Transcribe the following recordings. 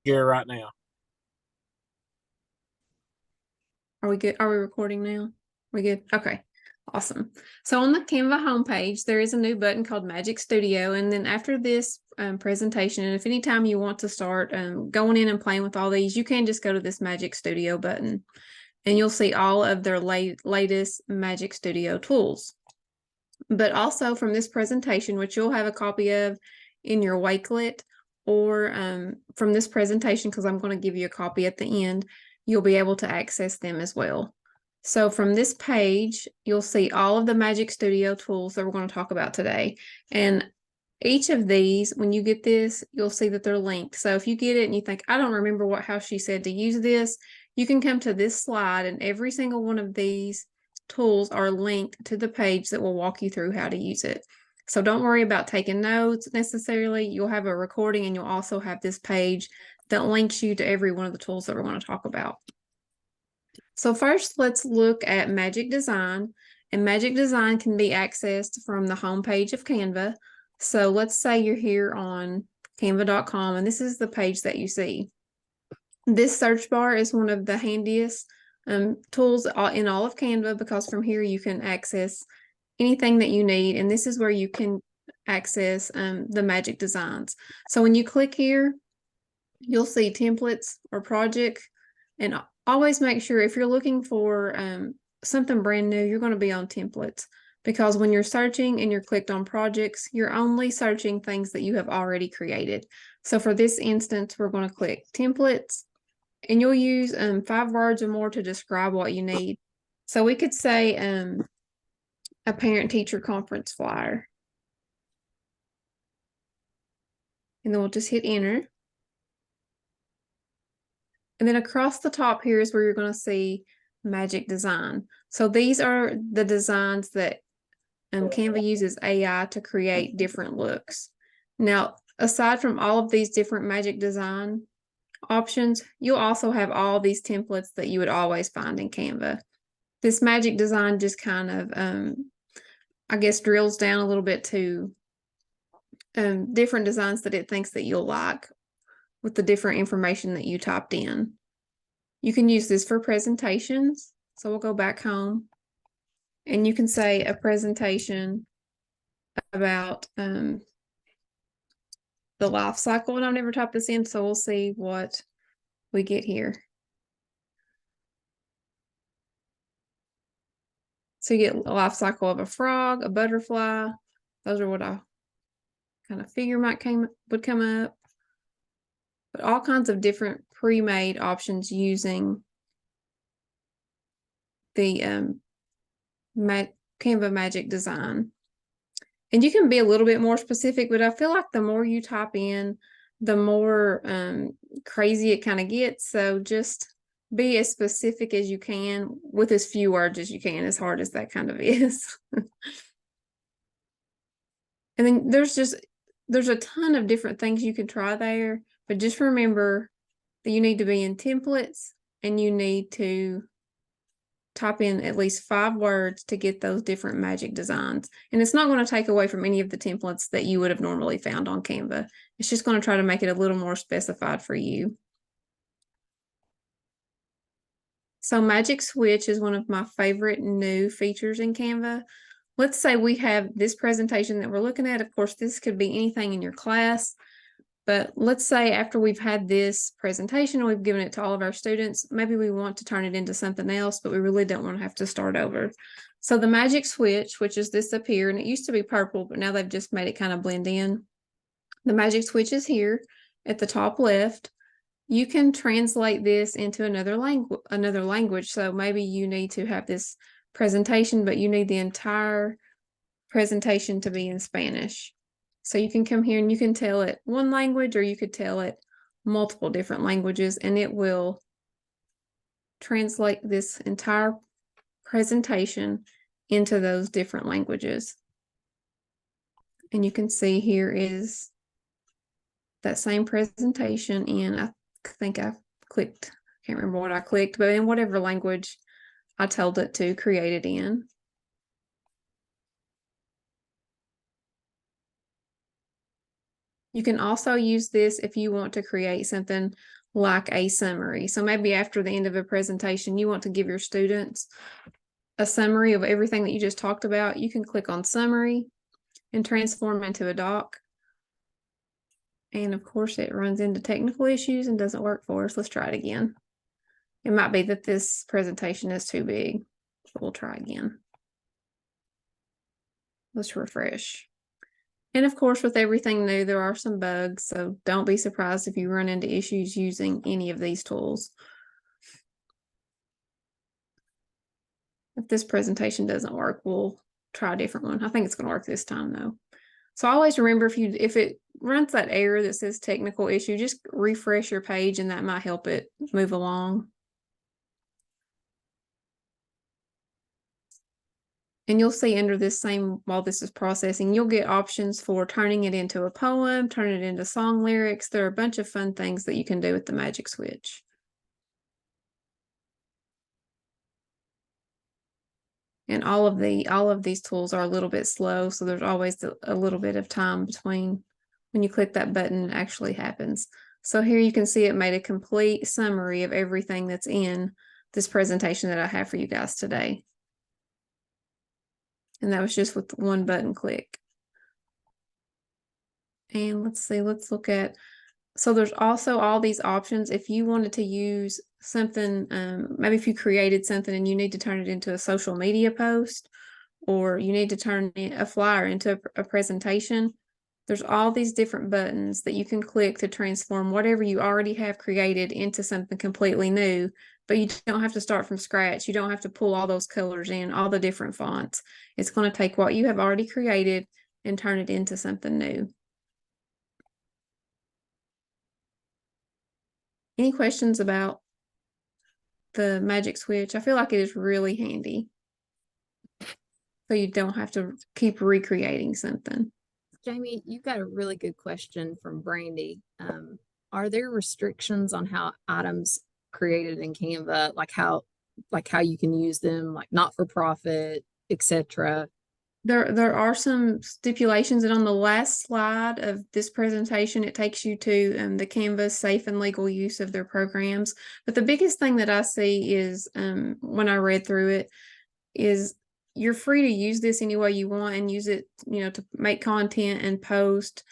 here right now. Are we good? Are we recording now? We good? Okay. Awesome. So on the Canva homepage, there is a new button called Magic Studio. And then after this presentation, and if anytime you want to start going in and playing with all these, you can just go to this Magic Studio button and you'll see all of their latest Magic Studio tools. But also from this presentation, which you'll have a copy of in your Wakelet, or from this presentation, because I'm going to give you a copy at the end, you'll be able to access them as well. So from this page, you'll see all of the Magic Studio tools that we're going to talk about today. And each of these, when you get this, you'll see that they're linked. So if you get it and you think, I don't remember how she said to use this, you can come to this slide and every single one of these tools are linked to the page that will walk you through how to use it. So don't worry about taking notes necessarily. You'll have a recording and you'll also have this page that links you to every one of the tools that we're going to talk about. So first, let's look at Magic Design. And Magic Design can be accessed from the home page of Canva. So let's say you're here on canva.com and this is the page that you see. This search bar is one of the handiest tools in all of Canva, because from here you can access anything that you need, and this is where you can access the Magic Designs. So when you click here, you'll see templates or project, and always make sure if you're looking for something brand new, you're going to be on templates, because when you're searching and you're clicked on projects, you're only searching things that you have already created. So for this instance, we're going to click templates, and you'll use 5 words or more to describe what you need. So we could say a parent-teacher conference flyer. And then we'll just hit enter. And then across the top here is where you're going to see Magic Design. So these are the designs that Canva uses AI to create different looks. Now, aside from all of these different Magic Design options, you'll also have all these templates that you would always find in Canva. This Magic Design just kind of, I guess, drills down a little bit to different designs that it thinks that you'll like with the different information that you typed in. You can use this for presentations. So we'll go back home and you can say a presentation about the life cycle. And I've never typed this in, so we'll see what we get here. So you get a life cycle of a frog, a butterfly. Those are what I kind of figure would come up. But all kinds of different pre-made options using the Canva Magic Design. And you can be a little bit more specific, but I feel like the more you type in, the more crazy it kind of gets. So just be as specific as you can with as few words as you can, as hard as that kind of is. And then there's a ton of different things you can try there, but just remember that you need to be in templates and you need to type in at least 5 words to get those different Magic Designs. And it's not going to take away from any of the templates that you would have normally found on Canva. It's just going to try to make it a little more specified for you. So Magic Switch is one of my favorite new features in Canva. Let's say we have this presentation that we're looking at. Of course, this could be anything in your class. But let's say after we've had this presentation and we've given it to all of our students, maybe we want to turn it into something else, but we really don't want to have to start over. So the Magic Switch, which is this up here, and it used to be purple, but now they've just made it kind of blend in. The Magic Switch is here at the top left. You can translate this into another language. So maybe you need to have this presentation, but you need the entire presentation to be in Spanish. So you can come here and you can tell it one language, or you could tell it multiple different languages, and it will translate this entire presentation into those different languages. And you can see here is that same presentation, and I think I clicked, can't remember what I clicked, but in whatever language I told it to create it in. You can also use this if you want to create something like a summary. So maybe after the end of a presentation, you want to give your students a summary of everything that you just talked about. You can click on summary and transform into a doc. And of course it runs into technical issues and doesn't work for us. Let's try it again. It might be that this presentation is too big, but we'll try again. Let's refresh. And of course, with everything new, there are some bugs, so don't be surprised if you run into issues using any of these tools. If this presentation doesn't work, we'll try a different one. I think it's going to work this time though. So always remember, if it runs that error that says technical issue, just refresh your page and that might help it move along. And you'll see under this same, while this is processing, you'll get options for turning it into a poem, turning it into song lyrics. There are a bunch of fun things that you can do with the Magic Switch. And all of these tools are a little bit slow, so there's always a little bit of time between when you click that button, it actually happens. So here you can see it made a complete summary of everything that's in this presentation that I have for you guys today. And that was just with one button click. And let's see, let's look at, so there's also all these options. If you wanted to use something, maybe if you created something and you need to turn it into a social media post, or you need to turn a flyer into a presentation, there's all these different buttons that you can click to transform whatever you already have created into something completely new. But you don't have to start from scratch. You don't have to pull all those colors in, all the different fonts. It's going to take what you have already created and turn it into something new. Any questions about the Magic Switch? I feel like it is really handy, so you don't have to keep recreating something. Jamie, you got a really good question from Brandy. Are there restrictions on how items created in Canva, like how you can use them, like not for profit, etc.? There are some stipulations, and on the last slide of this presentation, it takes you to the Canva's safe and legal use of their programs. But the biggest thing that I see is, when I read through it, is you're free to use this any way you want and use it, to make content and post.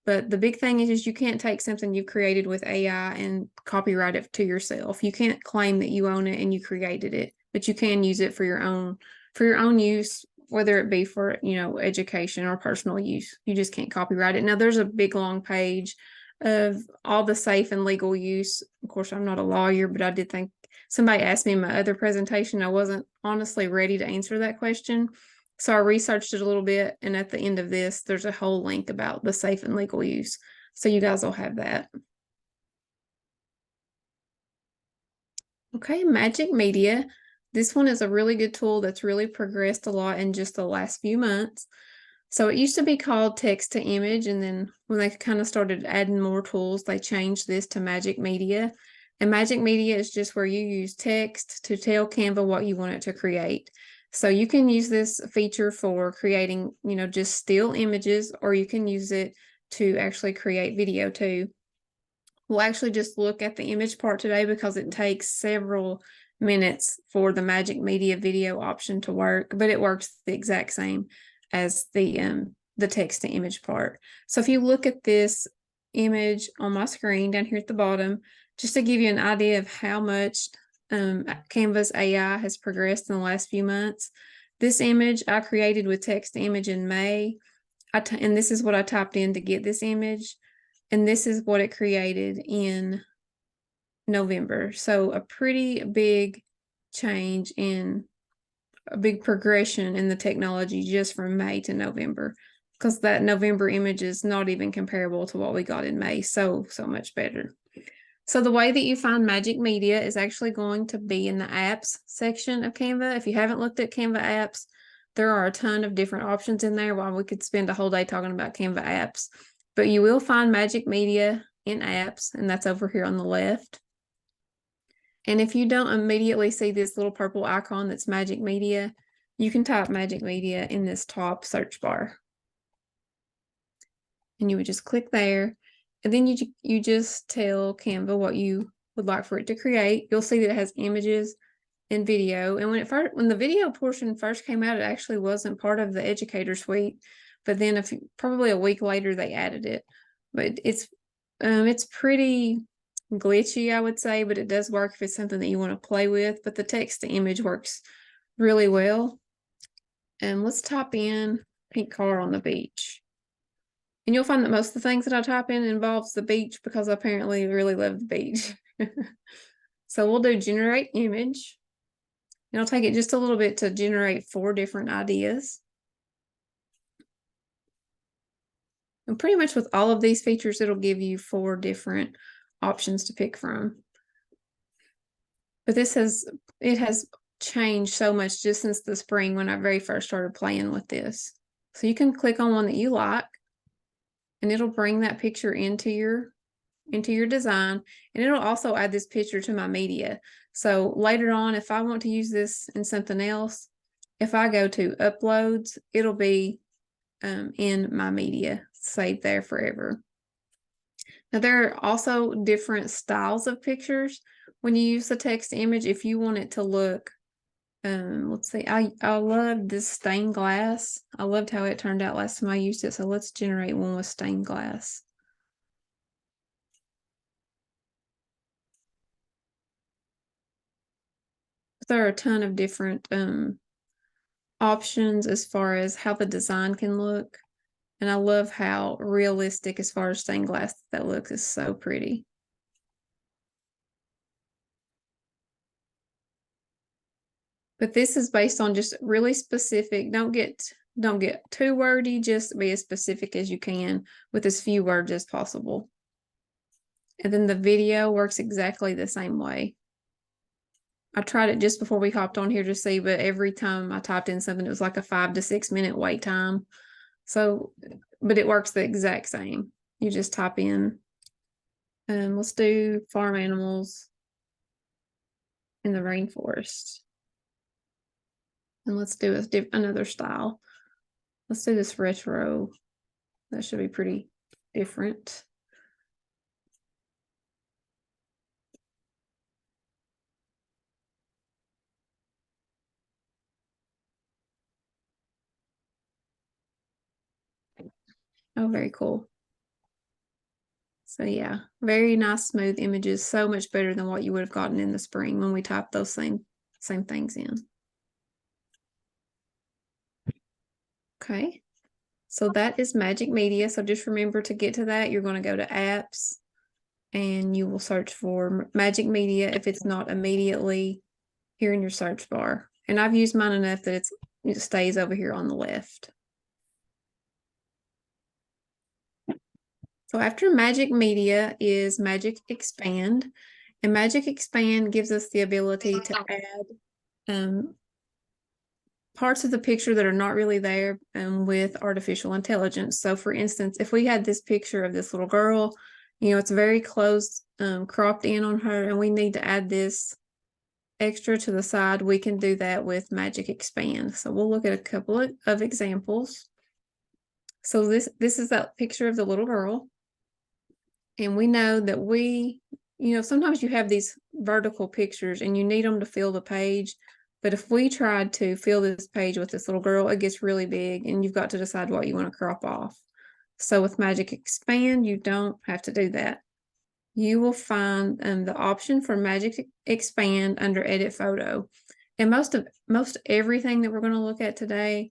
But the big thing is you can't take something you created with AI and copyright it to yourself. You can't claim that you own it and you created it, but you can use it for your own use, whether it be for, education or personal use. You just can't copyright it. Now there's a big long page of all the safe and legal use. Of course, I'm not a lawyer, but I did think somebody asked me in my other presentation. I wasn't honestly ready to answer that question. So I researched it a little bit, and at the end of this, there's a whole link about the safe and legal use. So you guys will have that. Okay, Magic Media. This one is a really good tool that's really progressed a lot in just the last few months. So it used to be called text to image, and then when they kind of started adding more tools, they changed this to Magic Media. And Magic Media is just where you use text to tell Canva what you want it to create. So you can use this feature for creating, just still images, or you can use it to actually create video too. We'll actually just look at the image part today because it takes several minutes for the Magic Media video option to work, but it works the exact same as the text to image part. So if you look at this image on my screen down here at the bottom, just to give you an idea of how much Canva's AI has progressed in the last few months. This image I created with text to image in May, and this is what I typed in to get this image, and this is what it created in November. So a pretty big change, in a big progression in the technology just from May to November, because that November image is not even comparable to what we got in May. So much better. So the way that you find Magic Media is actually going to be in the apps section of Canva. If you haven't looked at Canva apps, there are a ton of different options in there. While we could spend a whole day talking about Canva apps, but you will find Magic Media in apps, and that's over here on the left. And if you don't immediately see this little purple icon that's Magic Media, you can type Magic Media in this top search bar. and you would just click there, and then you just tell Canva what you would like for it to create. You'll see that it has images and video. And when the video portion first came out, it actually wasn't part of the educator suite, but then probably a week later they added it. But it's pretty glitchy, I would say, but it does work if it's something that you want to play with. But the text to image works really well. And let's type in pink car on the beach. And you'll find that most of the things that I type in involves the beach because I apparently really love the beach. So we'll do generate image. And it'll take it just a little bit to generate 4 different ideas. And pretty much with all of these features, it'll give you 4 different options to pick from. But it has changed so much just since the spring when I very first started playing with this. So you can click on one that you like, and it'll bring that picture into your design, and it'll also add this picture to my media. So later on, if I want to use this in something else, if I go to uploads, it'll be in my media, saved there forever. Now there are also different styles of pictures when you use the text image. If you want it to look, let's see, I love this stained glass. I loved how it turned out last time I used it. So let's generate one with stained glass. There are a ton of different options as far as how the design can look. And I love how realistic as far as stained glass that looks. Is so pretty. But this is based on just really specific. Don't get too wordy, just be as specific as you can with as few words as possible. And then the video works exactly the same way. I tried it just before we hopped on here to see, but every time I typed in something, it was like a 5 to 6 minute wait time. So, but it works the exact same. You just type in, let's do farm animals in the rainforest. And let's do another style. Let's do this retro. That should be pretty different. Oh, very cool. So yeah, very nice, smooth images. So much better than what you would have gotten in the spring when we typed those same things in. Okay, so that is Magic Media. So just remember to get to that, you're going to go to apps and you will search for Magic Media if it's not immediately here in your search bar. And I've used mine enough that it stays over here on the left. So after Magic Media is Magic Expand. And Magic Expand gives us the ability to add parts of the picture that are not really there with artificial intelligence. So for instance, if we had this picture of this little girl, it's very close, cropped in on her, and we need to add this extra to the side, we can do that with Magic Expand. So we'll look at a couple of examples. So this is that picture of the little girl. And we know that sometimes you have these vertical pictures and you need them to fill the page. But if we tried to fill this page with this little girl, it gets really big and you've got to decide what you want to crop off. So with Magic Expand, you don't have to do that. You will find the option for Magic Expand under Edit Photo. And most everything that we're going to look at today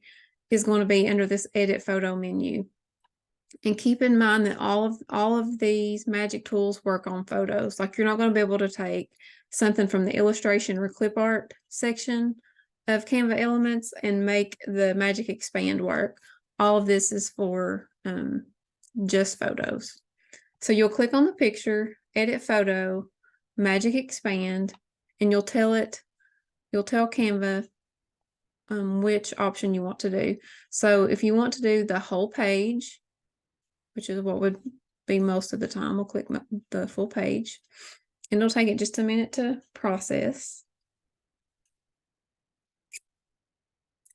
is going to be under this Edit Photo menu. And keep in mind that all of these magic tools work on photos. Like you're not going to be able to take something from the illustration or clip art section of Canva Elements and make the Magic Expand work. All of this is for just photos. So you'll click on the picture, Edit Photo, Magic Expand, and you'll tell Canva which option you want to do. So if you want to do the whole page, which is what would be most of the time, we'll click the full page, and it'll take it just a minute to process.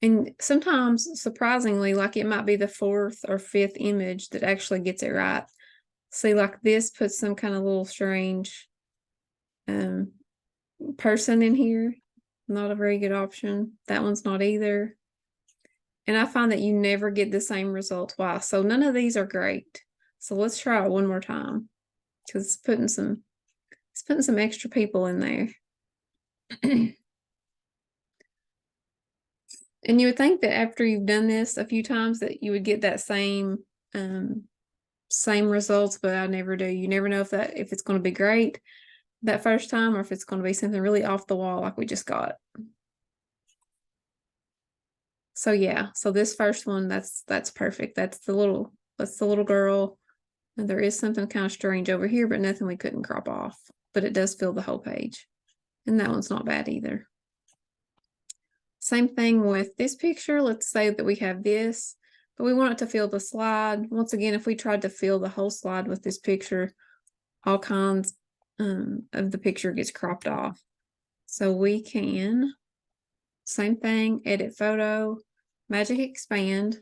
And sometimes, surprisingly, like it might be the fourth or fifth image that actually gets it right. See, like this puts some kind of little strange person in here. Not a very good option. That one's not either. And I find that you never get the same result twice. So none of these are great. So let's try it one more time. Because it's putting some extra people in there. And you would think that after you've done this a few times that you would get that same results, but I never do. You never know if it's going to be great that first time or if it's going to be something really off the wall like we just got. So yeah, so this first one, that's perfect. That's the little girl. And there is something kind of strange over here, but nothing we couldn't crop off. But it does fill the whole page. And that one's not bad either. Same thing with this picture. Let's say that we have this, but we want it to fill the slide. Once again, if we tried to fill the whole slide with this picture, all kinds of the picture gets cropped off. So we can, same thing, edit photo, magic expand.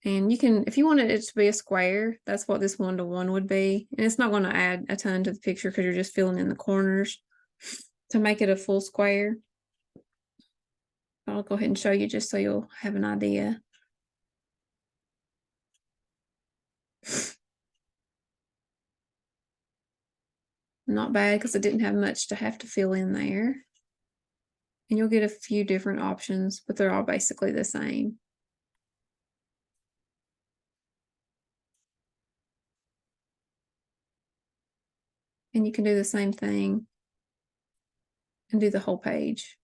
And you can, if you wanted it to be a square, that's what this 1-to-1 would be. And it's not going to add a ton to the picture because you're just filling in the corners to make it a full square. I'll go ahead and show you just so you'll have an idea. Not bad because it didn't have much to have to fill in there. And you'll get a few different options, but they're all basically the same. And you can do the same thing and do the whole page.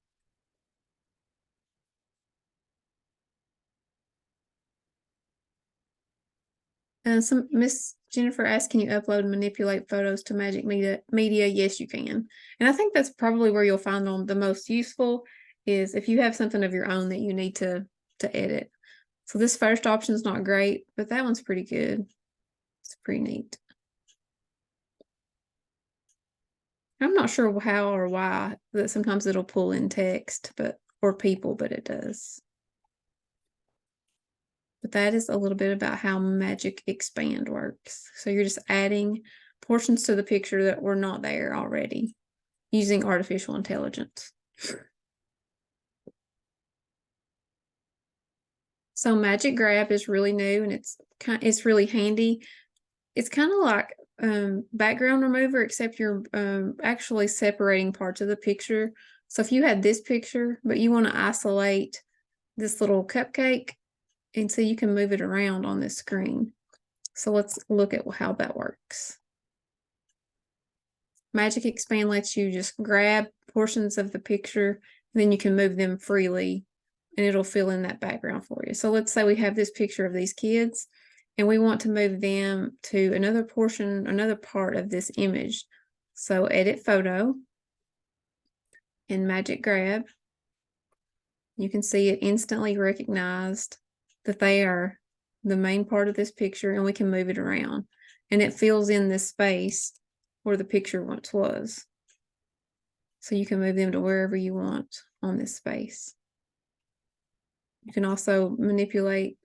Some Miss Jennifer asked, can you upload and manipulate photos to Magic Media? Yes, you can. And I think that's probably where you'll find them the most useful is if you have something of your own that you need to edit. So this first option is not great, but that one's pretty good. It's pretty neat. I'm not sure how or why that sometimes it'll pull in text, or people, but it does. But that is a little bit about how Magic Expand works. So you're just adding portions to the picture that were not there already using artificial intelligence. So Magic Grab is really new and it's really handy. It's kind of like background remover, except you're actually separating parts of the picture. So if you had this picture, but you want to isolate this little cupcake, and so you can move it around on this screen. So let's look at how that works. Magic Expand lets you just grab portions of the picture, and then you can move them freely, and it'll fill in that background for you. So let's say we have this picture of these kids, and we want to move them to another part of this image. So edit photo and Magic Grab. You can see it instantly recognized that they are the main part of this picture, and we can move it around. And it fills in this space where the picture once was. So you can move them to wherever you want on this space. You can also manipulate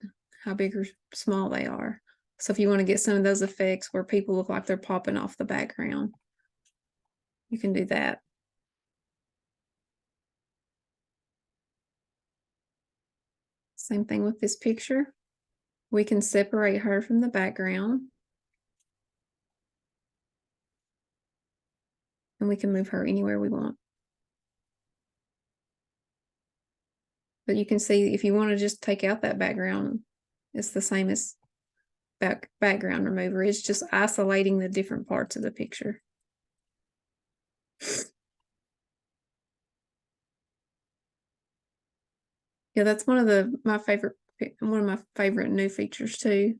how big or small they are. So if you want to get some of those effects where people look like they're popping off the background, you can do that. Same thing with this picture. We can separate her from the background. And we can move her anywhere we want. But you can see if you want to just take out that background, it's the same as background remover. It's just isolating the different parts of the picture. Yeah, that's one of my favorite new features too.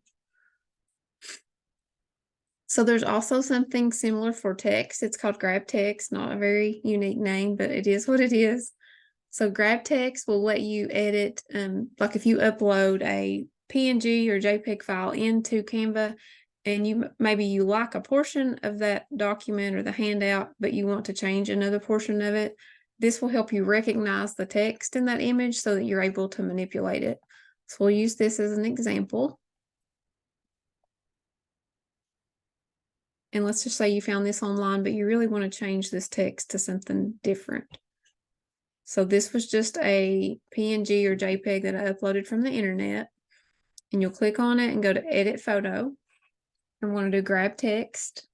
So there's also something similar for text. It's called Grab Text, not a very unique name, but it is what it is. So Grab Text will let you edit, like if you upload a PNG or JPEG file into Canva, and maybe you like a portion of that document or the handout, but you want to change another portion of it, this will help you recognize the text in that image so that you're able to manipulate it. So we'll use this as an example. And let's just say you found this online, but you really want to change this text to something different. So this was just a PNG or JPEG that I uploaded from the internet. And you'll click on it and go to edit photo. I'm going to do grab text.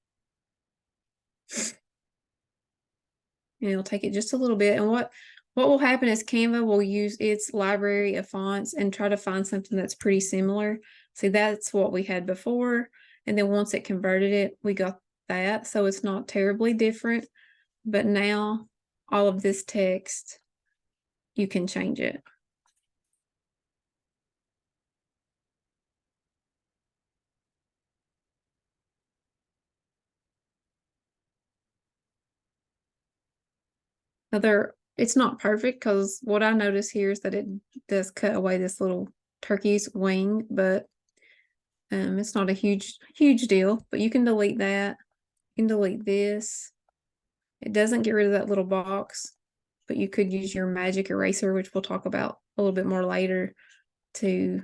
And it'll take it just a little bit. And what will happen is Canva will use its library of fonts and try to find something that's pretty similar. See, that's what we had before. And then once it converted it, we got that. So it's not terribly different. But now all of this text, you can change it. Now it's not perfect because what I notice here is that it does cut away this little turkey's wing, but it's not a huge deal. But you can delete that. You can delete this. It doesn't get rid of that little box, but you could use your magic eraser, which we'll talk about a little bit more later, to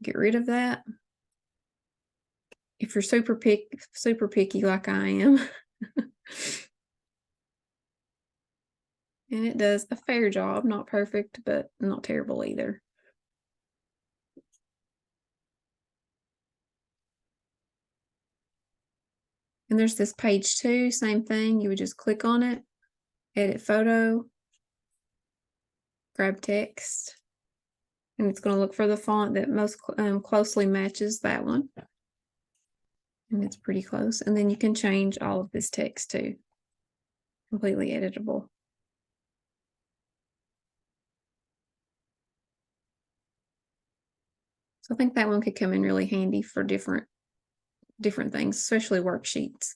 get rid of that. If you're super picky like I am. And it does a fair job, not perfect, but not terrible either. And there's this page 2, same thing. You would just click on it, edit photo, grab text, and it's going to look for the font that most closely matches that one. And it's pretty close. And then you can change all of this text too. Completely editable. So I think that one could come in really handy for different things, especially worksheets.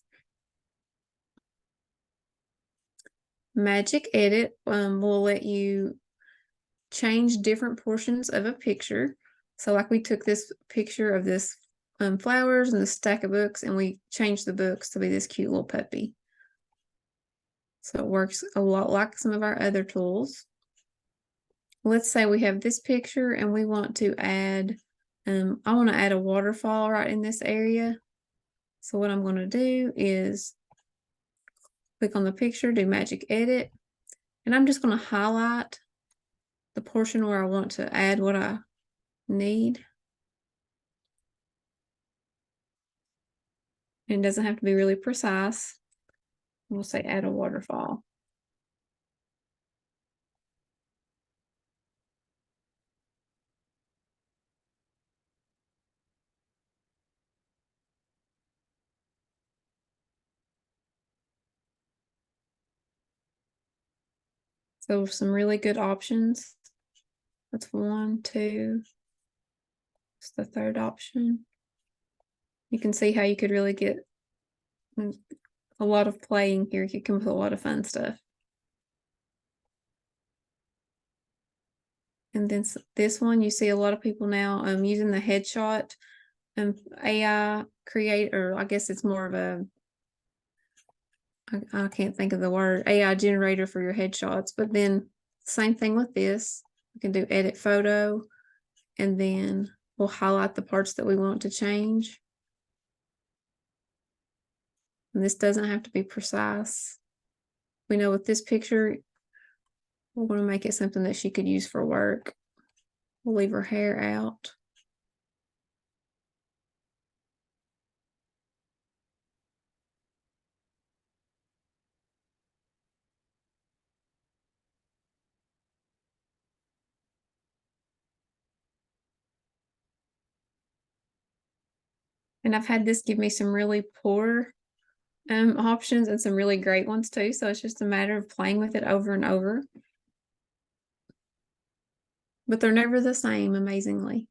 Magic Edit will let you change different portions of a picture. So like we took this picture of this flowers and the stack of books, and we changed the books to be this cute little puppy. So it works a lot like some of our other tools. Let's say we have this picture and we want to add, I want to add a waterfall right in this area. So what I'm going to do is click on the picture, do Magic Edit, and I'm just going to highlight the portion where I want to add what I need. And it doesn't have to be really precise. We'll say add a waterfall. So some really good options. That's 1, 2. It's the third option. You can see how you could really get a lot of playing here. You could come up with a lot of fun stuff. And then this one, you see a lot of people now using the headshot AI create, or I guess it's more of a, I can't think of the word, AI generator for your headshots. But then same thing with this. We can do edit photo, and then we'll highlight the parts that we want to change. And this doesn't have to be precise. We know with this picture, we're going to make it something that she could use for work. We'll leave her hair out. And I've had this give me some really poor options and some really great ones too. So it's just a matter of playing with it over and over. But they're never the same, amazingly.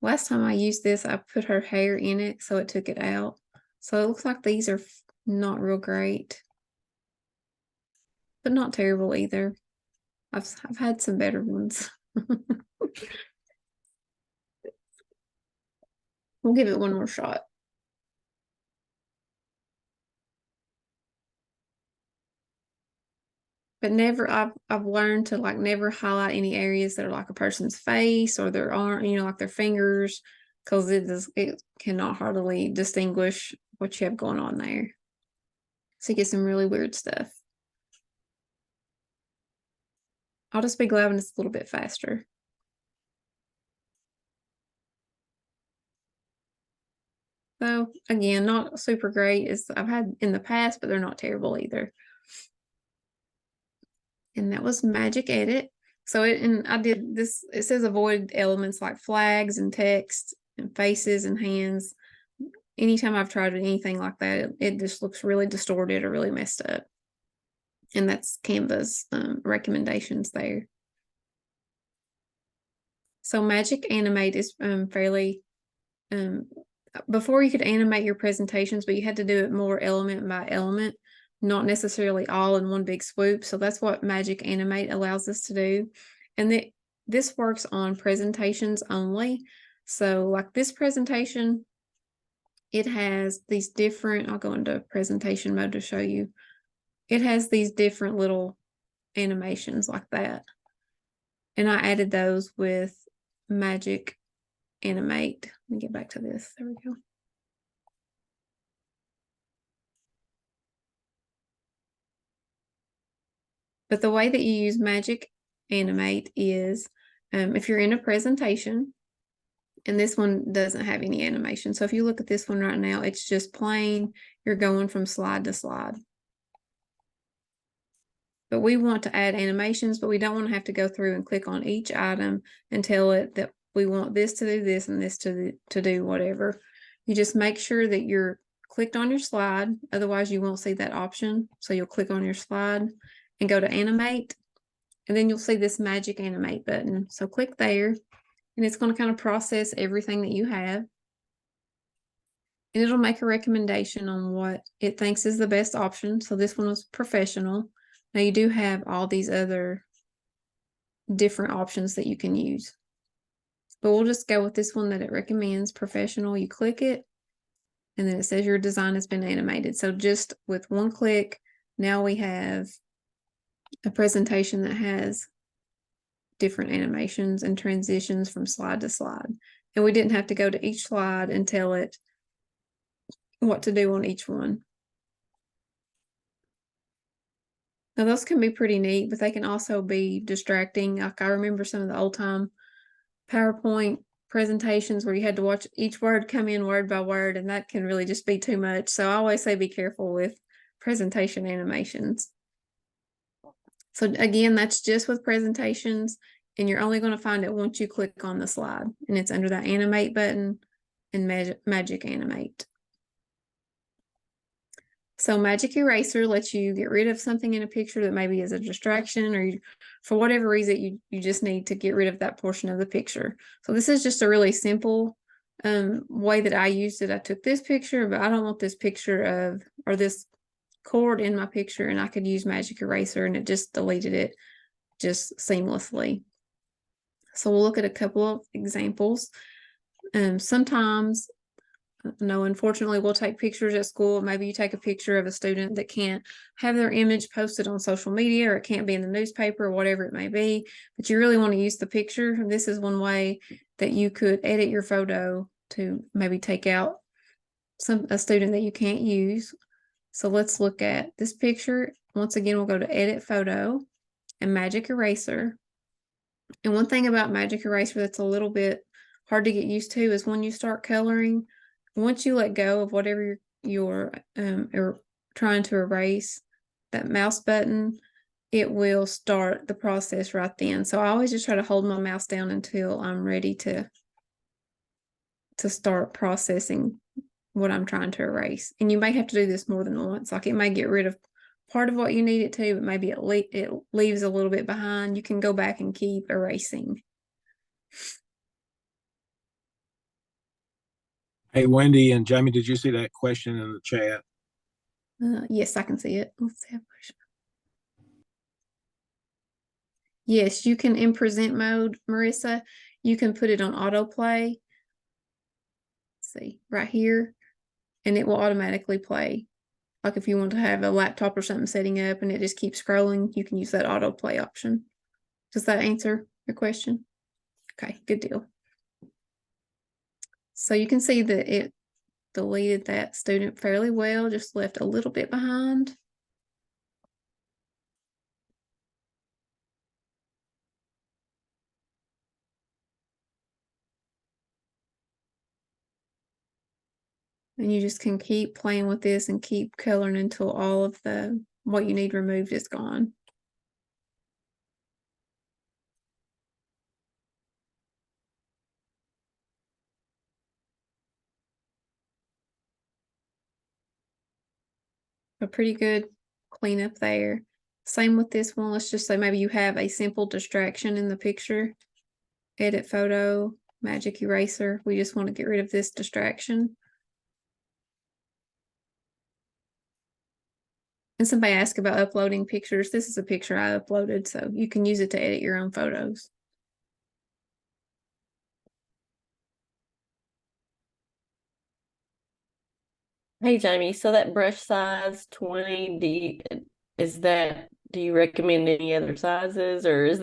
Last time I used this, I put her hair in it, so it took it out. So it looks like these are not real great, but not terrible either. I've had some better ones. We'll give it one more shot. But never, I've learned to like never highlight any areas that are like a person's face or their arm, like their fingers, because it cannot hardly distinguish what you have going on there. So you get some really weird stuff. I'll just be glad when it's a little bit faster. So again, not super great as I've had in the past, but they're not terrible either. And that was Magic Edit. So I did this, it says avoid elements like flags and text and faces and hands. Anytime I've tried anything like that, it just looks really distorted or really messed up. And that's Canva's recommendations there. So Magic Animate is fairly, before you could animate your presentations, but you had to do it more element by element, not necessarily all in one big swoop. So that's what Magic Animate allows us to do. And this works on presentations only. So like this presentation, it has these different, I'll go into presentation mode to show you. It has these different little animations like that. And I added those with Magic Animate. Let me get back to this. There we go. But the way that you use Magic Animate is if you're in a presentation, and this one doesn't have any animation. So if you look at this one right now, it's just plain, you're going from slide to slide. But we want to add animations, but we don't want to have to go through and click on each item and tell it that we want this to do this and this to do whatever. You just make sure that you're clicked on your slide. Otherwise, you won't see that option. So you'll click on your slide and go to animate. And then you'll see this Magic Animate button. So click there. And it's going to kind of process everything that you have. And it'll make a recommendation on what it thinks is the best option. So this one was professional. Now you do have all these other different options that you can use. But we'll just go with this one that it recommends, professional. You click it, and then it says your design has been animated. So just with one click, now we have a presentation that has different animations and transitions from slide to slide. And we didn't have to go to each slide and tell it what to do on each one. Now those can be pretty neat, but they can also be distracting. Like I remember some of the old time PowerPoint presentations where you had to watch each word come in word by word, and that can really just be too much. So I always say be careful with presentation animations. So again, that's just with presentations, and you're only going to find it once you click on the slide, and it's under that animate button and Magic Animate. So Magic Eraser lets you get rid of something in a picture that maybe is a distraction, or for whatever reason you just need to get rid of that portion of the picture. So this is just a really simple way that I used it. I took this picture, but I don't want this picture of, or this cord in my picture, and I could use Magic Eraser, and it just deleted it just seamlessly. So we'll look at a couple of examples. Sometimes, no, unfortunately, we'll take pictures at school. Maybe you take a picture of a student that can't have their image posted on social media, or it can't be in the newspaper, or whatever it may be, but you really want to use the picture. This is one way that you could edit your photo to maybe take out a student that you can't use. So let's look at this picture. Once again, we'll go to Edit Photo and Magic Eraser. And one thing about Magic Eraser that's a little bit hard to get used to is when you start coloring, once you let go of whatever you're trying to erase, that mouse button, it will start the process right then. So I always just try to hold my mouse down until I'm ready to start processing what I'm trying to erase. And you may have to do this more than once. Like it may get rid of part of what you need it to, but maybe it leaves a little bit behind. You can go back and keep erasing. Hey, Wendy and Jamie, did you see that question in the chat? Yes, I can see it. Let's see a question. Yes, you can in present mode, Marissa. You can put it on autoplay. See, right here, and it will automatically play. Like if you want to have a laptop or something setting up and it just keeps scrolling, you can use that autoplay option. Does that answer your question? Okay, good deal. So you can see that it deleted that student fairly well, just left a little bit behind. And you just can keep playing with this and keep coloring until all of the what you need removed is gone. A pretty good cleanup there. Same with this one. Let's just say maybe you have a simple distraction in the picture. Edit photo, magic eraser. We just want to get rid of this distraction. And somebody asked about uploading pictures. This is a picture I uploaded, so you can use it to edit your own photos. Hey Jamie, so that brush size 20, do you recommend any other sizes, or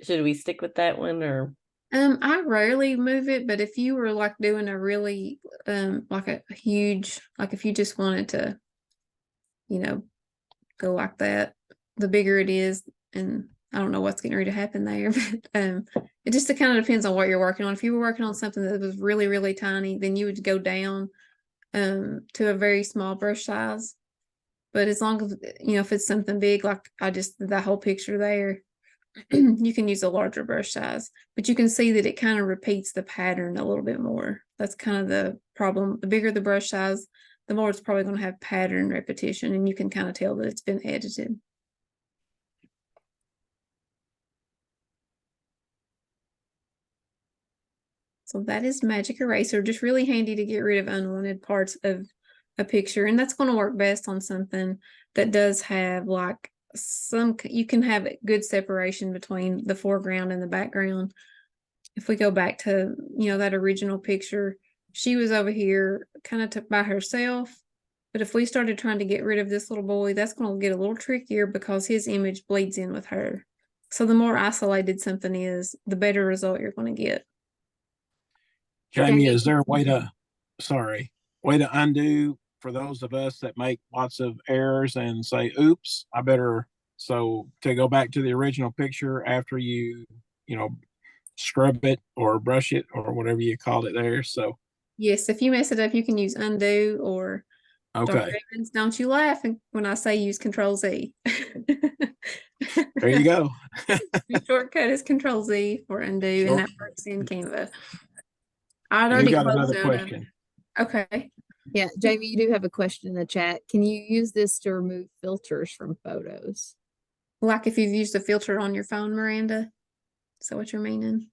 should we stick with that one, or? I rarely move it, but if you were like doing a really like a huge, like if you just wanted to, you know, go like that, the bigger it is, and I don't know what's getting ready to happen there, but it just kind of depends on what you're working on. If you were working on something that was really, really tiny, then you would go down to a very small brush size. But as long as, you know, if it's something big, like I just did that whole picture there, you can use a larger brush size, but you can see that it kind of repeats the pattern a little bit more. That's kind of the problem. The bigger the brush size, the more it's probably going to have pattern repetition, and you can kind of tell that it's been edited. So that is Magic Eraser, just really handy to get rid of unwanted parts of a picture. And that's going to work best on something that does have like you can have good separation between the foreground and the background. If we go back to, you know, that original picture, she was over here kind of by herself. But if we started trying to get rid of this little boy, that's going to get a little trickier because his image bleeds in with her. So the more isolated something is, the better result you're going to get. Jamie, is there a way to undo for those of us that make lots of errors and say, oops, so to go back to the original picture after you scrub it or brush it or whatever you called it there. So, yes, if you mess it up, you can use undo or okay. Don't you laugh when I say use Control-Z. There you go. The shortcut is Control-Z for undo, and that works in Canva. I'd We already got closed another out question. Okay. Yeah, Jamie, you do have a question in the chat. Can you use this to remove filters from photos? Like if you've used a filter on your phone, Miranda? Is that what you're meaning?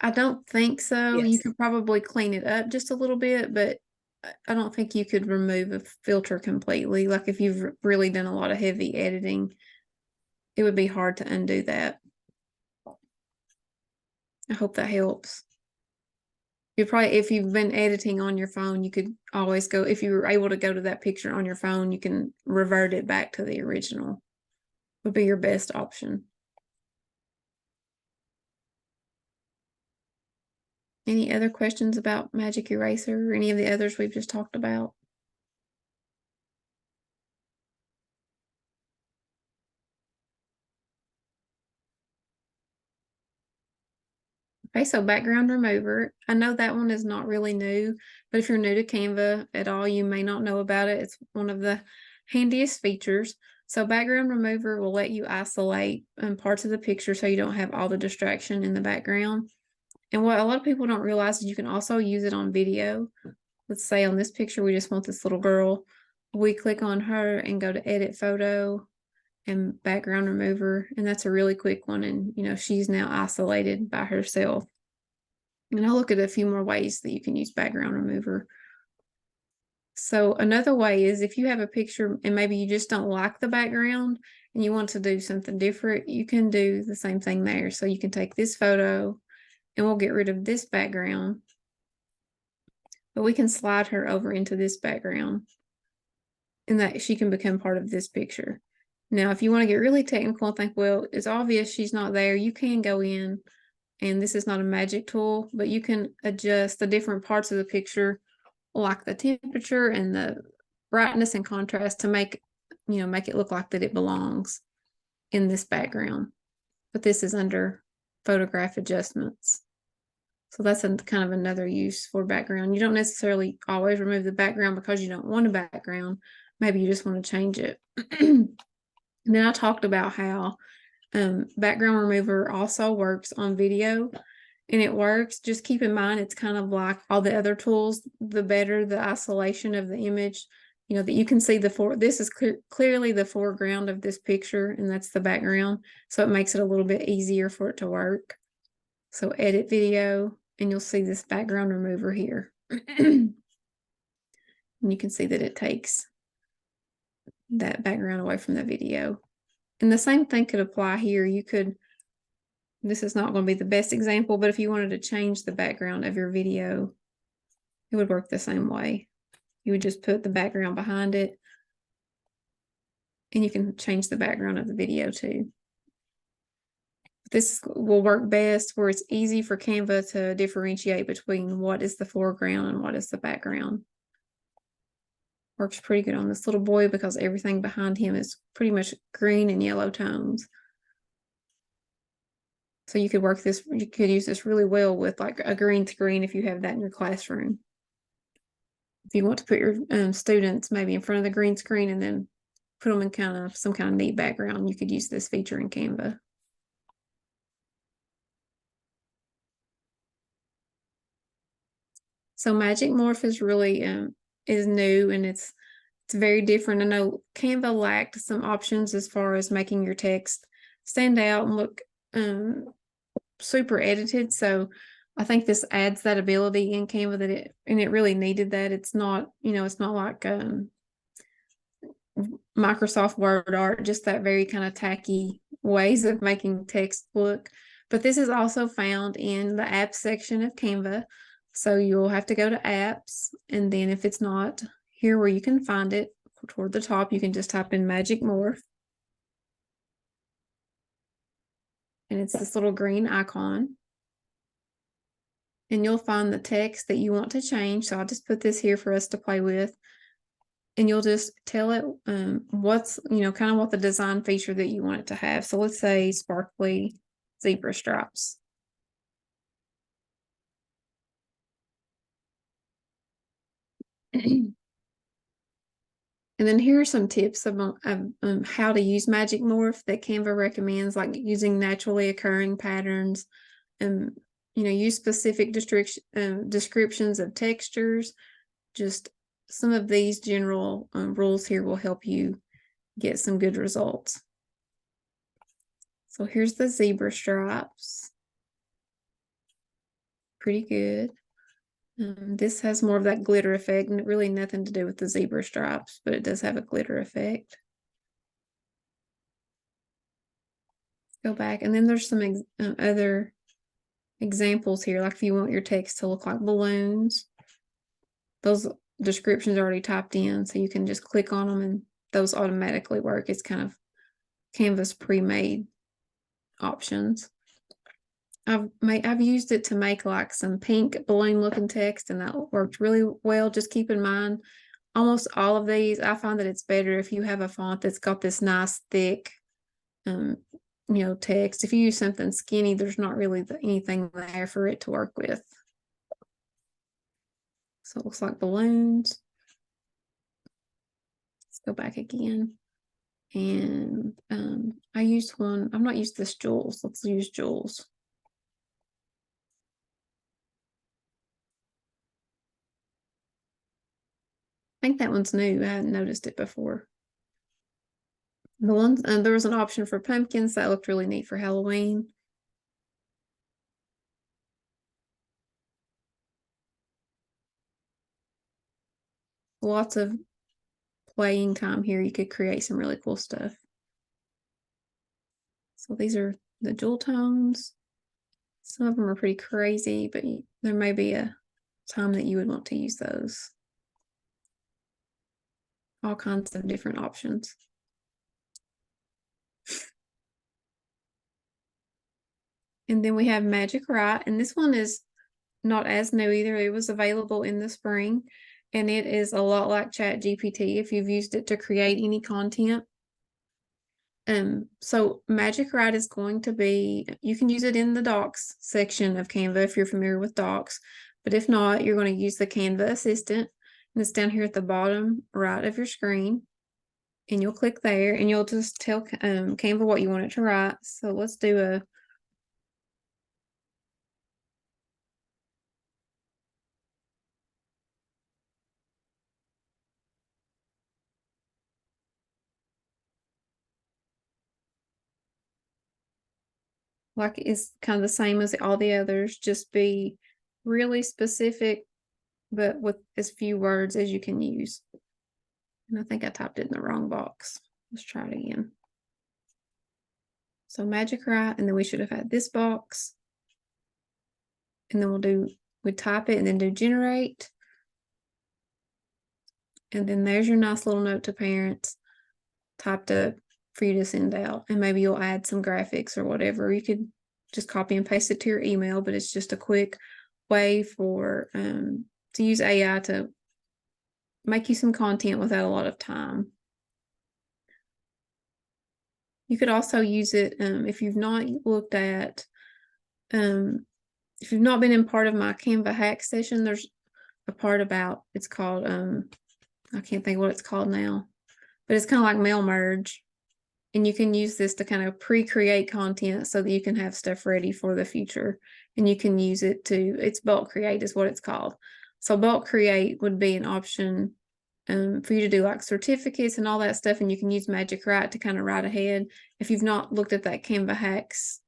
I don't think so. You Yes. could probably clean it up just a little bit, but I don't think you could remove a filter completely. Like if you've really done a lot of heavy editing, it would be hard to undo that. I hope that helps. If you've been editing on your phone, you could always go, if you were able to go to that picture on your phone, you can revert it back to the original. Would be your best option. Any other questions about Magic Eraser or any of the others we've just talked about? Okay, so background remover. I know that one is not really new, but if you're new to Canva at all, you may not know about it. It's one of the handiest features. So background remover will let you isolate parts of the picture so you don't have all the distraction in the background. And what a lot of people don't realize is you can also use it on video. Let's say on this picture, we just want this little girl. We click on her and go to edit photo and background remover. And that's a really quick one. And, you know, she's now isolated by herself. And I'll look at a few more ways that you can use background remover. So another way is if you have a picture and maybe you just don't like the background and you want to do something different, you can do the same thing there. So you can take this photo and we'll get rid of this background, but we can slide her over into this background and that she can become part of this picture. Now, if you want to get really technical and think, well, it's obvious she's not there, you can go in, and this is not a magic tool, but you can adjust the different parts of the picture, like the temperature and the brightness and contrast to make it look like that it belongs in this background. But this is under photograph adjustments. So that's kind of another use for background. You don't necessarily always remove the background because you don't want a background. Maybe you just want to change it. And then I talked about how background remover also works on video, and it works. Just keep in mind, it's kind of like all the other tools. The better the isolation of the image, that you can see this is clearly the foreground of this picture, and that's the background. So it makes it a little bit easier for it to work. So edit video, and you'll see this background remover here. And you can see that it takes that background away from the video. And the same thing could apply here. This is not going to be the best example, but if you wanted to change the background of your video, it would work the same way. You would just put the background behind it, and you can change the background of the video too. This will work best where it's easy for Canva to differentiate between what is the foreground and what is the background. Works pretty good on this little boy because everything behind him is pretty much green and yellow tones. So you could use this really well with like a green screen if you have that in your classroom. If you want to put your students maybe in front of the green screen and then put them in some kind of neat background, you could use this feature in Canva. So Magic Morph is really is new, and it's very different. I know Canva lacked some options as far as making your text stand out and look super edited. So I think this adds that ability in Canva it really needed that. It's not, it's not like Microsoft Word art, just that very kind of tacky ways of making text look. But this is also found in the apps section of Canva. So you'll have to go to apps, and then if it's not here where you can find it, toward the top, you can just type in Magic Morph. And it's this little green icon. And you'll find the text that you want to change. So I'll just put this here for us to play with. And you'll just tell it what's, kind of what the design feature that you want it to have. So let's say sparkly zebra stripes. And then here are some tips about how to use Magic Morph that Canva recommends, like using naturally occurring patterns, and use specific descriptions of textures. Just some of these general rules here will help you get some good results. So here's the zebra stripes. Pretty good. This has more of that glitter effect, and really nothing to do with the zebra stripes, but it does have a glitter effect. Go back, and then there's some other examples here, like if you want your text to look like balloons, those descriptions are already typed in, so you can just click on them and those automatically work. It's kind of Canva's pre-made options. I've used it to make like some pink balloon looking text, and that worked really well. Just keep in mind, almost all of these, I find that it's better if you have a font that's got this nice thick text. If you use something skinny, there's not really anything there for it to work with. So it looks like balloons. Let's go back again. And I used one, I've not used this Jules. Let's use Jules. I think that one's new. I hadn't noticed it before. The ones, there was an option for pumpkins that looked really neat for Halloween. lots of playing time here. You could create some really cool stuff. So these are the jewel tones. Some of them are pretty crazy, but there may be a time that you would want to use those. All kinds of different options. And then we have Magic Write, and this one is not as new either. It was available in the spring, and it is a lot like ChatGPT if you've used it to create any content. So Magic Write is going to be, you can use it in the docs section of Canva if you're familiar with docs, but if not, you're going to use the Canva assistant, and it's down here at the bottom right of your screen, and you'll click there, and you'll just tell Canva what you want it to write. So let's do a like it's kind of the same as all the others, just be really specific, but with as few words as you can use. And I think I typed it in the wrong box. Let's try it again. So Magic Write, and then we should have had this box. And then we type it and then do generate. And then there's your nice little note to parents typed up for you to send out. And maybe you'll add some graphics or whatever. You could just copy and paste it to your email, but it's just a quick way for to use AI to make you some content without a lot of time. You could also use it if you've not looked at, if you've not been in part of my Canva hack session, there's a part about, it's called, I can't think what it's called now, but it's kind of like mail merge. And you can use this to kind of pre-create content so that you can have stuff ready for the future. And you can use it to, it's bulk create is what it's called. So bulk create would be an option for you to do like certificates and all that stuff. And you can use Magic Write to kind of write ahead. If you've not looked at that Canva hacks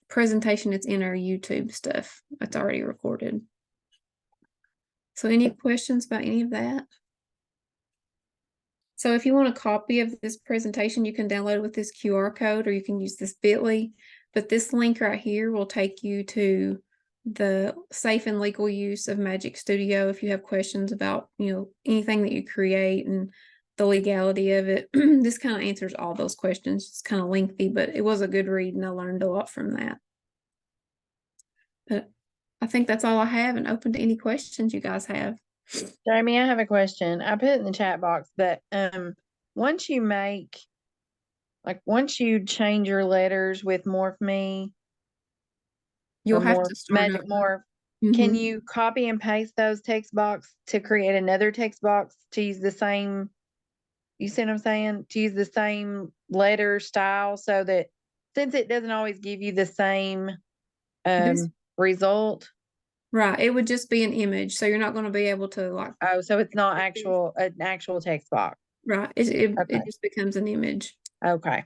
presentation, it's in our YouTube stuff. It's already recorded. So any questions about any of that? So if you want a copy of this presentation, you can download it with this QR code, or you can use this bit.ly. But this link right here will take you to the safe and legal use of Magic Studio if you have questions about, anything that you create and the legality of it. This kind of answers all those questions. It's kind of lengthy, but it was a good read and I learned a lot from that. But I think that's all I have, and open to any questions you guys have. Jamie, I have a question. I put it in the chat box, but once you change your letters with Morph Me, You'll have Morph, to start Magic over. Morph, can you copy and paste those text box to create another text box to use the same, you see what I'm saying? To use the same letter style, so that since it doesn't always give you the same result. Right. It would just be an image. So you're not going to be able to like. Oh, so it's not an actual text box. Right. It just becomes an image. Okay.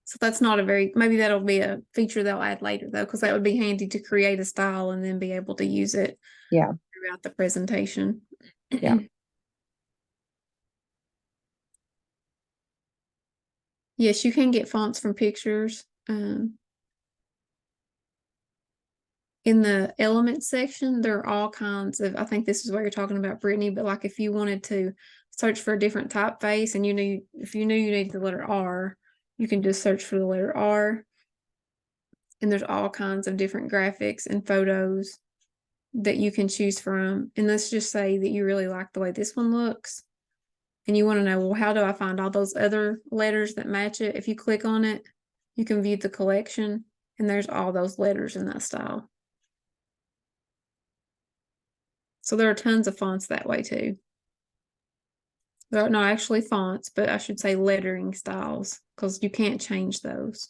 So that's not maybe that'll be a feature they'll add later though, because that would be handy to create a style and then be able to use it. Yeah. Throughout the presentation. Yeah. Yes, you can get fonts from pictures. In the elements section, there are all kinds of, I think this is what you're talking about, Brittany, but like if you wanted to search for a different typeface and if you knew you needed the letter R, you can just search for the letter R. And there's all kinds of different graphics and photos that you can choose from. And let's just say that you really like the way this one looks. And you want to know, well, how do I find all those other letters that match it? If you click on it, you can view the collection, and there's all those letters in that style. So there are tons of fonts that way too. They're not actually fonts, but I should say lettering styles, because you can't change those.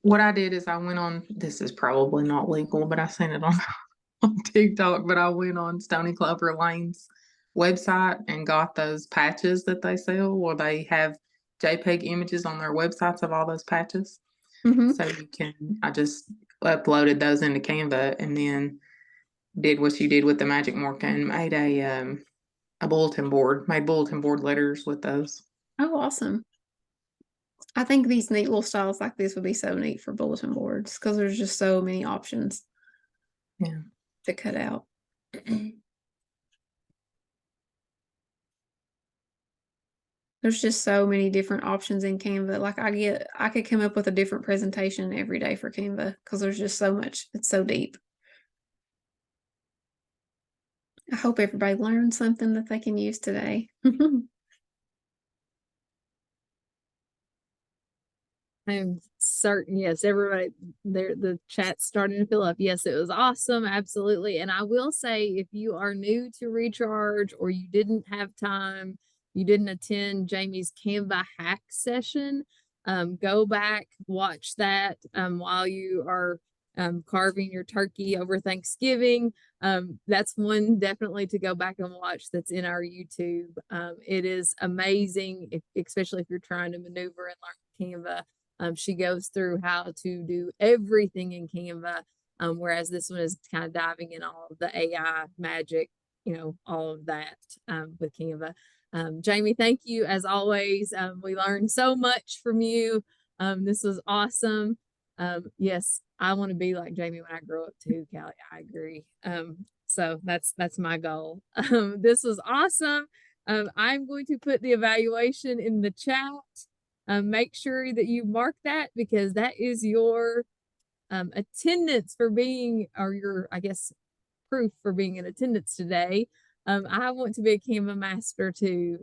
What I did is I went on, this is probably not legal, but I seen it on TikTok, but I went on Stony Clover Lane's website and got those patches that they sell, where they have JPEG images on their websites of all those patches. So I just uploaded those into Canva, and then did what you did with the magic marker and made a bulletin board, made bulletin board letters with those. Oh, awesome. I think these neat little styles like this would be so neat for bulletin boards because there's just so many options. Yeah. To cut out. There's just so many different options in Canva. Like I could come up with a different presentation every day for Canva because there's just so much. It's so deep. I hope everybody learned something that they can use today. I'm certain, yes, everybody there, the chat's starting to fill up. Yes, it was awesome, absolutely. And I will say, if you are new to Recharge or you didn't have time, you didn't attend Jamie's Canva hack session, go back, watch that while you are carving your turkey over Thanksgiving. That's one definitely to go back and watch that's in our YouTube. It is amazing, especially if you're trying to maneuver and learn Canva. She goes through how to do everything in Canva, whereas this one is kind of diving in all of the AI magic, all of that with Canva. Jamie, thank you as always. We learned so much from you. This was awesome. Yes, I want to be like Jamie when I grow up too, Callie. I agree. So that's my goal. This was awesome. I'm going to put the evaluation in the chat. Make sure that you mark that because that is your attendance for being, or your, I guess, proof for being in attendance today. I want to be a Canva master too.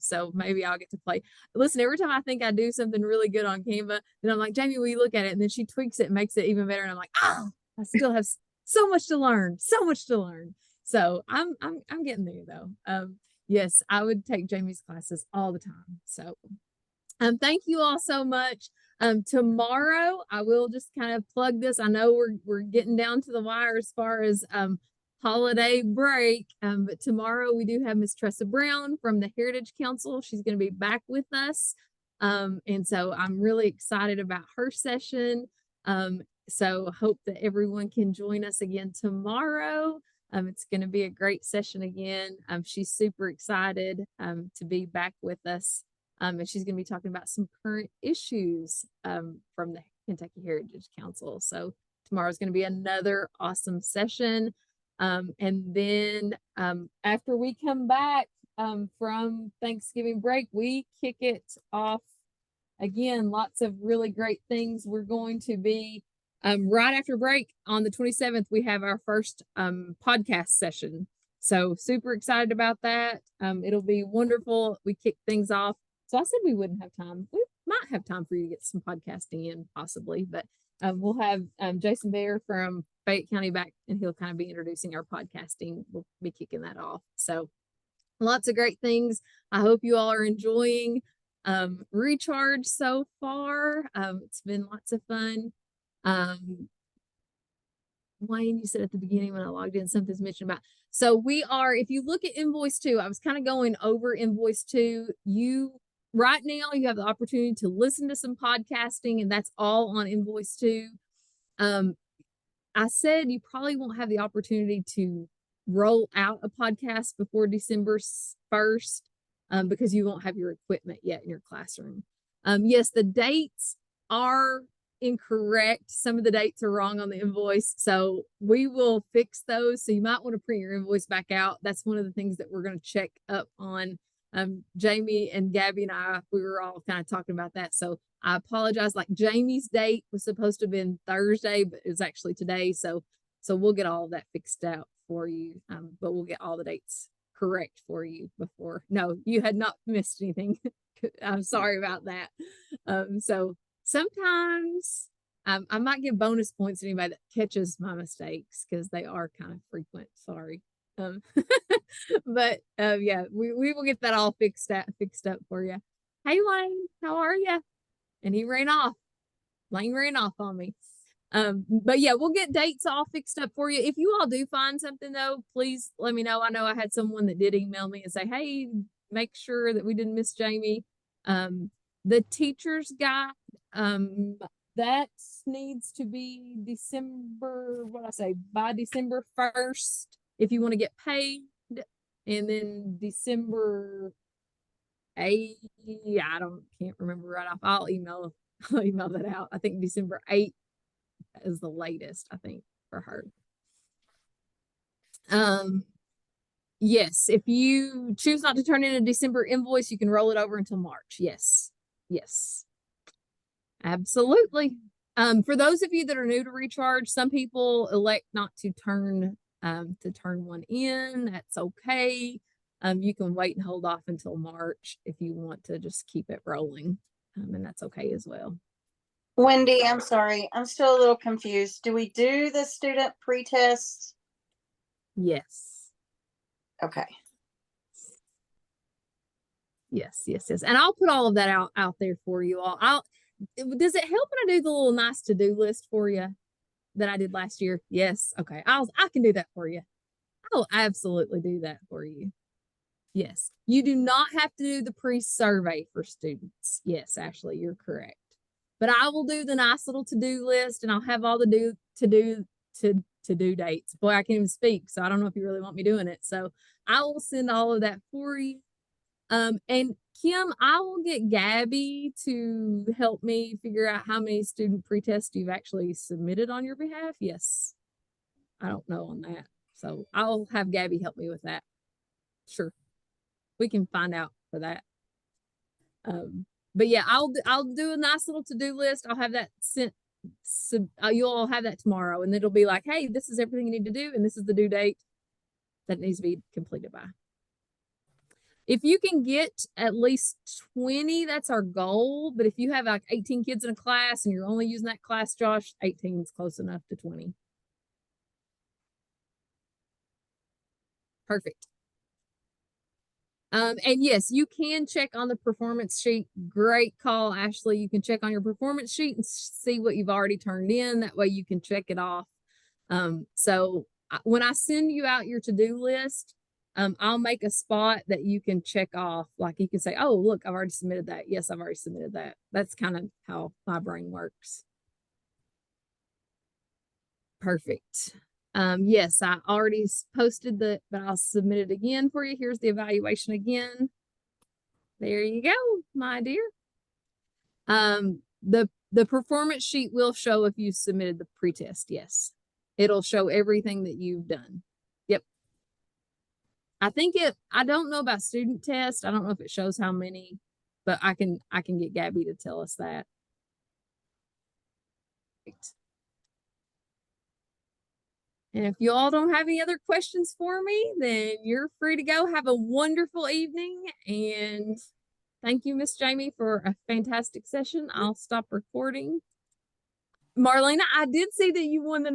So maybe I'll get to play. Listen, every time I think I do something really good on Canva, then I'm like, Jamie, will you look at it? And then she tweaks it and makes it even better. And I'm like, oh, I still have so much to learn, so much to learn. So I'm getting there though. Yes, I would take Jamie's classes all the time. So thank you all so much. Tomorrow I will just kind of plug this. I know we're getting down to the wire as far as holiday break, but tomorrow we do have Miss Tressa Brown from the Heritage Council. She's going to be back with us, and so I'm really excited about her session. So hope that everyone can join us again tomorrow. It's going to be a great session again. She's super excited to be back with us. And she's going to be talking about some current issues from the Kentucky Heritage Council. So tomorrow's going to be another awesome session. And then after we come back from Thanksgiving break, we kick it off again. Lots of really great things. We're going to be right after break on the 27th. We have our first podcast session. So super excited about that. It'll be wonderful. We kick things off. So I said we wouldn't have time. We might have time for you to get some podcasting in possibly, but we'll have Jason Bear from Fayette County back and he'll kind of be introducing our podcasting. We'll be kicking that off. So lots of great things. I hope you all are enjoying Recharge so far. It's been lots of fun. Wayne, you said at the beginning when I logged in, something's mentioned about. So we are, if you look at invoice 2, I was kind of going over invoice 2. Right now, you have the opportunity to listen to some podcasting, and that's all on invoice 2. I said you probably won't have the opportunity to roll out a podcast before December 1st because you won't have your equipment yet in your classroom. Yes, the dates are incorrect. Some of the dates are wrong on the invoice, so we will fix those. So you might want to print your invoice back out. That's one of the things that we're going to check up on. Jamie and Gabby and I, we were all kind of talking about that. So I apologize. Like Jamie's date was supposed to have been Thursday, but it was actually today. So we'll get all of that fixed out for you. But we'll get all the dates correct for you before. No, you had not missed anything. I'm sorry about that. So sometimes I might give bonus points to anybody that catches my mistakes because they are kind of frequent. Sorry. But yeah, we will get that all fixed up for you. Hey Lane, how are you? And he ran off. Lane ran off on me. But yeah, we'll get dates all fixed up for you. If you all do find something though, please let me know. I know I had someone that did email me and say, hey, make sure that we didn't miss Jamie. The teacher's guide, that needs to be December, what I say, by December 1st, if you want to get paid. And then December 8th, can't remember right off. I'll email that out. I think December 8th is the latest, I think, for her. Yes, if you choose not to turn in a December invoice, you can roll it over until March. Yes. Yes. Absolutely. For those of you that are new to Recharge, some people elect not to turn one in. That's okay. You can wait and hold off until March if you want to just keep it rolling. And that's okay as well. Wendy, I'm sorry. I'm still a little confused. Do we do the student pre-test? Yes. Okay. Yes. And I'll put all of that out there for you all. Does it help when I do the little nice to-do list for you that I did last year? Yes. Okay. I can do that for you. I'll absolutely do that for you. Yes. You do not have to do the pre-survey for students. Yes, Ashley, you're correct. But I will do the nice little to-do list, and I'll have all the to-do dates. Boy, I can't even speak, so I don't know if you really want me doing it. So I will send all of that for you. And Kim, I will get Gabby to help me figure out how many student pre-tests you've actually submitted on your behalf. Yes. I don't know on that. So I'll have Gabby help me with that. Sure. We can find out for that. But yeah, I'll do a nice little to-do list. I'll have that sent. So you'll all have that tomorrow, and it'll be like, hey, this is everything you need to do, and this is the due date that needs to be completed by. If you can get at least 20, that's our goal. But if you have like 18 kids in a class and you're only using that class, Josh, 18 is close enough to 20. Perfect. And yes, you can check on the performance sheet. Great call, Ashley. You can check on your performance sheet and see what you've already turned in. That way you can check it off. So when I send you out your to-do list, I'll make a spot that you can check off. Like you can say, oh, look, I've already submitted that. Yes, I've already submitted that. That's kind of how my brain works. Perfect. Yes, I already posted but I'll submit it again for you. Here's the evaluation again. There you go, my dear. The performance sheet will show if you submitted the pretest. Yes, it'll show everything that you've done. Yep. I don't know about student test. I don't know if it shows how many, but I can get Gabby to tell us that. Right. And if you all don't have any other questions for me, then you're free to go. Have a wonderful evening. And thank you, Miss Jamie, for a fantastic session. I'll stop recording. Marlena, I did see that you won the